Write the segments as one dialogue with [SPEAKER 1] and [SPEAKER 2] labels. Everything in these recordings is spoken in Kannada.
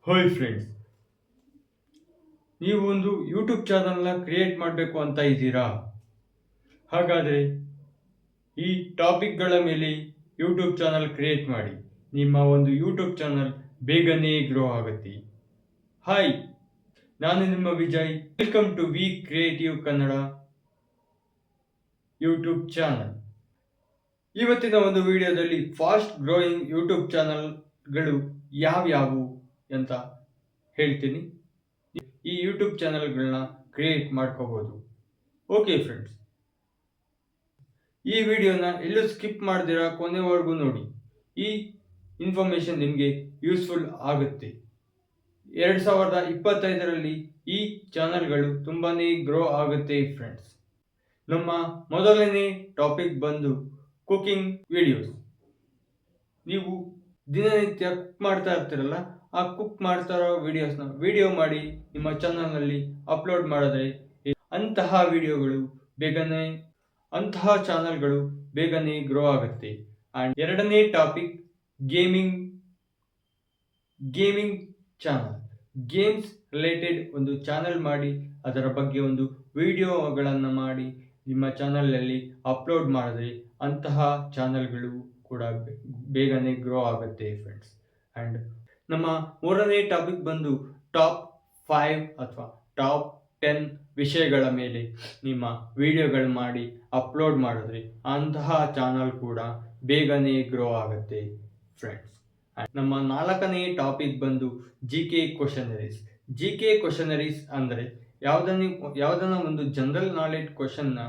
[SPEAKER 1] ಹಾಯ್ ಫ್ರೆಂಡ್ಸ್, ನೀವು ಒಂದು ಯೂಟ್ಯೂಬ್ ಚಾನಲ್ನ ಕ್ರಿಯೇಟ್ ಮಾಡಬೇಕು ಅಂತ ಇದ್ದೀರಾ? ಹಾಗಾದರೆ ಈ ಟಾಪಿಕ್ಗಳ ಮೇಲೆ ಯೂಟ್ಯೂಬ್ ಚಾನಲ್ ಕ್ರಿಯೇಟ್ ಮಾಡಿ. ನಿಮ್ಮ ಒಂದು ಯೂಟ್ಯೂಬ್ ಚಾನಲ್ ಬೇಗನೆ ಗ್ರೋ ಆಗುತ್ತೆ. ಹಾಯ್, ನಾನು ನಿಮ್ಮ Vijay. Welcome to V creative Kannada YouTube channel. ಇವತ್ತಿನ ಒಂದು ವಿಡಿಯೋದಲ್ಲಿ ಫಾಸ್ಟ್ ಗ್ರೋಯಿಂಗ್ ಯೂಟ್ಯೂಬ್ ಚಾನಲ್ಗಳು ಯಾವ್ಯಾವು ಅಂತ ಹೇಳ್ತೀನಿ. ಈ ಯೂಟ್ಯೂಬ್ ಚಾನಲ್ಗಳನ್ನ ಕ್ರಿಯೇಟ್ ಮಾಡ್ಕೋಬೋದು. ಓಕೆ ಫ್ರೆಂಡ್ಸ್, ಈ ವಿಡಿಯೋನ ಎಲ್ಲೂ ಸ್ಕಿಪ್ ಮಾಡ್ದಿರಾ ಕೊನೆವರೆಗೂ ನೋಡಿ. ಈ ಇನ್ಫಾರ್ಮೇಶನ್ ನಿಮಗೆ ಯೂಸ್ಫುಲ್ ಆಗುತ್ತೆ. 2025ರಲ್ಲಿ ಈ ಚಾನಲ್ಗಳು ತುಂಬಾ ಗ್ರೋ ಆಗುತ್ತೆ ಫ್ರೆಂಡ್ಸ್. ನಮ್ಮ ಮೊದಲನೇ ಟಾಪಿಕ್ ಬಂದು ಕುಕಿಂಗ್ ವಿಡಿಯೋಸ್. ನೀವು ದಿನನಿತ್ಯ ಕುಕ್ ಮಾಡ್ತಾ ಇರ್ತೀರಲ್ಲ, ಆ ಕುಕ್ ಮಾಡ್ತಾ ಇರೋ ವಿಡಿಯೋ ಮಾಡಿ ನಿಮ್ಮ ಚಾನಲ್ನಲ್ಲಿ ಅಪ್ಲೋಡ್ ಮಾಡಿದ್ರೆ ಅಂತಹ ಚಾನಲ್ಗಳು ಬೇಗನೆ ಗ್ರೋ ಆಗುತ್ತೆ. ಆ್ಯಂಡ್ ಎರಡನೇ topic gaming channel. Games related ಒಂದು ಚಾನಲ್ ಮಾಡಿ ಅದರ ಬಗ್ಗೆ ಒಂದು ವಿಡಿಯೋಗಳನ್ನು ಮಾಡಿ ನಿಮ್ಮ ಚಾನಲ್ನಲ್ಲಿ ಅಪ್ಲೋಡ್ ಮಾಡಿದ್ರೆ ಅಂತಹ ಚಾನಲ್ಗಳು ಕೂಡ ಬೇಗನೆ ಗ್ರೋ ಆಗುತ್ತೆ ಫ್ರೆಂಡ್ಸ್. ಆ್ಯಂಡ್ ನಮ್ಮ ಮೂರನೇ ಟಾಪಿಕ್ ಬಂದು ಟಾಪ್ 5 ಅಥವಾ ಟಾಪ್ 10 ವಿಷಯಗಳ ಮೇಲೆ ನಿಮ್ಮ ವಿಡಿಯೋಗಳು ಮಾಡಿ ಅಪ್ಲೋಡ್ ಮಾಡಿದ್ರೆ ಅಂತಹ ಚಾನಲ್ ಕೂಡ ಬೇಗನೆ ಗ್ರೋ ಆಗುತ್ತೆ ಫ್ರೆಂಡ್ಸ್. ನಮ್ಮ ನಾಲ್ಕನೇ ಟಾಪಿಕ್ ಬಂದು GK ಕ್ವಶನರೀಸ್. GK ಕ್ವಶನರೀಸ್ ಅಂದರೆ ಯಾವುದನ್ನ ಒಂದು ಜನರಲ್ ನಾಲೆಡ್ಜ್ ಕ್ವಶನ್ನ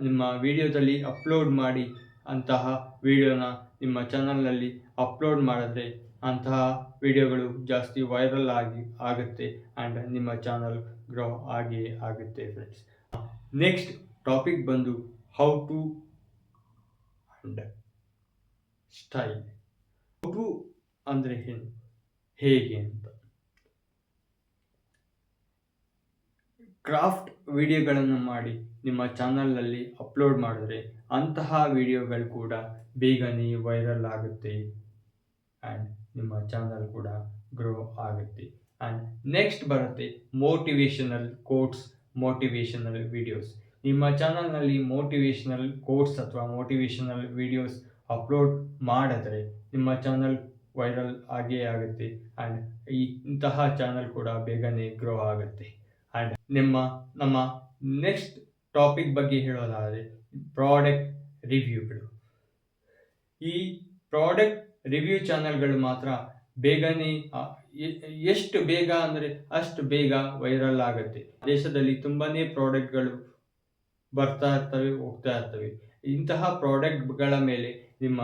[SPEAKER 1] ನಿಮ್ಮ ವಿಡಿಯೋದಲ್ಲಿ ಅಪ್ಲೋಡ್ ಮಾಡಿ ಅಂತಹ ವಿಡಿಯೋನ ನಿಮ್ಮ ಚಾನಲ್ನಲ್ಲಿ ಅಪ್ಲೋಡ್ ಮಾಡಿದ್ರೆ ಅಂತಹ ವಿಡಿಯೋಗಳು ಜಾಸ್ತಿ ವೈರಲ್ ಆಗುತ್ತೆ ಆ್ಯಂಡ್ ನಿಮ್ಮ ಚಾನಲ್ ಗ್ರೋ ಆಗುತ್ತೆ ಫ್ರೆಂಡ್ಸ್. ನೆಕ್ಸ್ಟ್ ಟಾಪಿಕ್ ಬಂದು how to and style. How to ಅಂದರೆ ಏನು, ಹೇಗೆ ಅಂತ. ಕ್ರಾಫ್ಟ್ ವಿಡಿಯೋಗಳನ್ನು ಮಾಡಿ ನಿಮ್ಮ ಚಾನಲ್ನಲ್ಲಿ ಅಪ್ಲೋಡ್ ಮಾಡಿದ್ರೆ ಅಂತಹ ವಿಡಿಯೋಗಳು ಕೂಡ ಬೇಗನೆ ವೈರಲ್ ಆಗುತ್ತೆ ಆ್ಯಂಡ್ ನಿಮ್ಮ ಚಾನಲ್ ಕೂಡ ಗ್ರೋ ಆಗುತ್ತೆ. ಆ್ಯಂಡ್ ನೆಕ್ಸ್ಟ್ ಬರುತ್ತೆ ಮೋಟಿವೇಶನಲ್ ಕೋಟ್ಸ್, ಮೋಟಿವೇಶನಲ್ ವಿಡಿಯೋಸ್. ನಿಮ್ಮ ಚಾನಲ್ನಲ್ಲಿ ಮೋಟಿವೇಶನಲ್ ಕೋಟ್ಸ್ ಅಥವಾ ಮೋಟಿವೇಶನಲ್ ವಿಡಿಯೋಸ್ ಅಪ್ಲೋಡ್ ಮಾಡಿದ್ರೆ ನಿಮ್ಮ ಚಾನಲ್ ವೈರಲ್ ಆಗುತ್ತೆ ಆ್ಯಂಡ್ ಇಂತಹ ಚಾನಲ್ ಕೂಡ ಬೇಗನೆ ಗ್ರೋ ಆಗುತ್ತೆ. ಆ್ಯಂಡ್ ನಮ್ಮ ನೆಕ್ಸ್ಟ್ ಟಾಪಿಕ್ ಬಗ್ಗೆ ಹೇಳೋದಾದರೆ ಪ್ರಾಡಕ್ಟ್ ರಿವ್ಯೂಗಳು. ಈ ಪ್ರಾಡಕ್ಟ್ ರಿವ್ಯೂ ಚಾನಲ್ಗಳು ಮಾತ್ರ ಬೇಗನೆ ಎಷ್ಟು ಬೇಗ ಅಂದರೆ ಅಷ್ಟು ಬೇಗ ವೈರಲ್ ಆಗುತ್ತೆ. ದೇಶದಲ್ಲಿ ತುಂಬಾ ಪ್ರಾಡಕ್ಟ್ಗಳು ಬರ್ತಾ ಇರ್ತವೆ, ಹೋಗ್ತಾ ಇರ್ತವೆ. ಇಂತಹ ಪ್ರಾಡಕ್ಟ್ಗಳ ಮೇಲೆ ನಿಮ್ಮ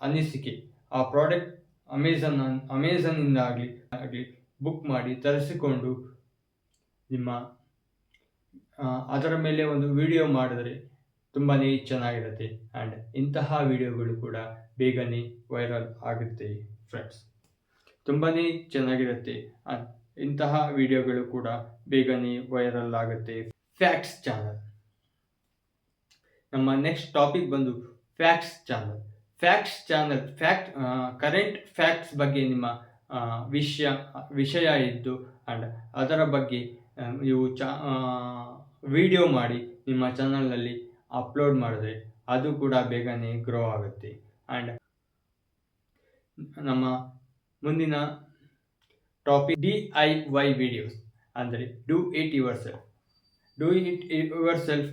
[SPEAKER 1] ಅನಿಸಿಕೆ, ಆ ಪ್ರಾಡಕ್ಟ್ ಅಮೆಝಾನಿಂದ ಆಗಲಿ ಬುಕ್ ಮಾಡಿ ತರಿಸಿಕೊಂಡು ನಿಮ್ಮ ಅದರ ಮೇಲೆ ಒಂದು ವಿಡಿಯೋ ಮಾಡಿದ್ರೆ ತುಂಬಾ ಚೆನ್ನಾಗಿರುತ್ತೆ ಆ್ಯಂಡ್ ಇಂತಹ ವಿಡಿಯೋಗಳು ಕೂಡ ಬೇಗನೆ ವೈರಲ್ ಆಗುತ್ತೆ ಫ್ರೆಂಡ್ಸ್. ತುಂಬಾ ಚೆನ್ನಾಗಿರುತ್ತೆ ಆ್ಯಂಡ್ ಇಂತಹ ವಿಡಿಯೋಗಳು ಕೂಡ ಬೇಗನೆ ವೈರಲ್ ಆಗುತ್ತೆ. Facts channel. ನಮ್ಮ ನೆಕ್ಸ್ಟ್ ಟಾಪಿಕ್ ಬಂದು ಫ್ಯಾಕ್ಟ್ಸ್ ಚಾನಲ್. ಕರೆಂಟ್ ಫ್ಯಾಕ್ಟ್ಸ್ ಬಗ್ಗೆ ನಿಮ್ಮ ವಿಷಯ ಇದ್ದು ಆ್ಯಂಡ್ ಅದರ ಬಗ್ಗೆ ನೀವು ವಿಡಿಯೋ ಮಾಡಿ ನಿಮ್ಮ ಚಾನಲ್ನಲ್ಲಿ ಅಪ್ಲೋಡ್ ಮಾಡಿದ್ರೆ ಅದು ಕೂಡ ಬೇಗನೆ ಗ್ರೋ ಆಗುತ್ತೆ. ಆ್ಯಂಡ್ ನಮ್ಮ ಮುಂದಿನ ಟಾಪಿಕ್ DIY ವಿಡಿಯೋಸ್ ಅಂದರೆ ಡೂ ಇಟ್ ಯುವರ್ ಸೆಲ್ಫ್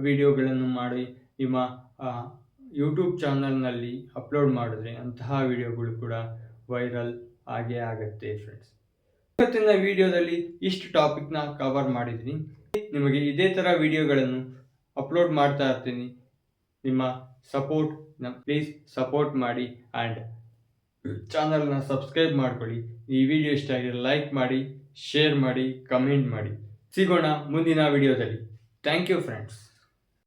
[SPEAKER 1] ವಿಡಿಯೋಗಳನ್ನು ಮಾಡಿ ನಿಮ್ಮ ಯೂಟ್ಯೂಬ್ ಚಾನಲ್ನಲ್ಲಿ ಅಪ್ಲೋಡ್ ಮಾಡಿದ್ರೆ ಅಂತಹ ವಿಡಿಯೋಗಳು ಕೂಡ ವೈರಲ್ ಆಗುತ್ತೆ ಫ್ರೆಂಡ್ಸ್. ಇವತ್ತಿನ ವಿಡಿಯೋದಲ್ಲಿ ಇಷ್ಟು ಟಾಪಿಕ್ನ ಕವರ್ ಮಾಡಿದ್ದೀನಿ. ನಿಮಗೆ ಇದೇ ಥರ ವಿಡಿಯೋಗಳನ್ನು ಅಪ್ಲೋಡ್ ಮಾಡ್ತಾ ಇರ್ತೀನಿ. ನಿಮ್ಮ ಪ್ಲೀಸ್ ಸಪೋರ್ಟ್ ಮಾಡಿ ಆ್ಯಂಡ್ ಚಾನಲ್ನ ಸಬ್ಸ್ಕ್ರೈಬ್ ಮಾಡ್ಕೊಳ್ಳಿ. ಈ ವಿಡಿಯೋ ಇಷ್ಟ ಆಗಿದೆ ಲೈಕ್ ಮಾಡಿ, ಶೇರ್ ಮಾಡಿ, ಕಮೆಂಟ್ ಮಾಡಿ. ಸಿಗೋಣ ಮುಂದಿನ ವಿಡಿಯೋದಲ್ಲಿ. Thank you friends.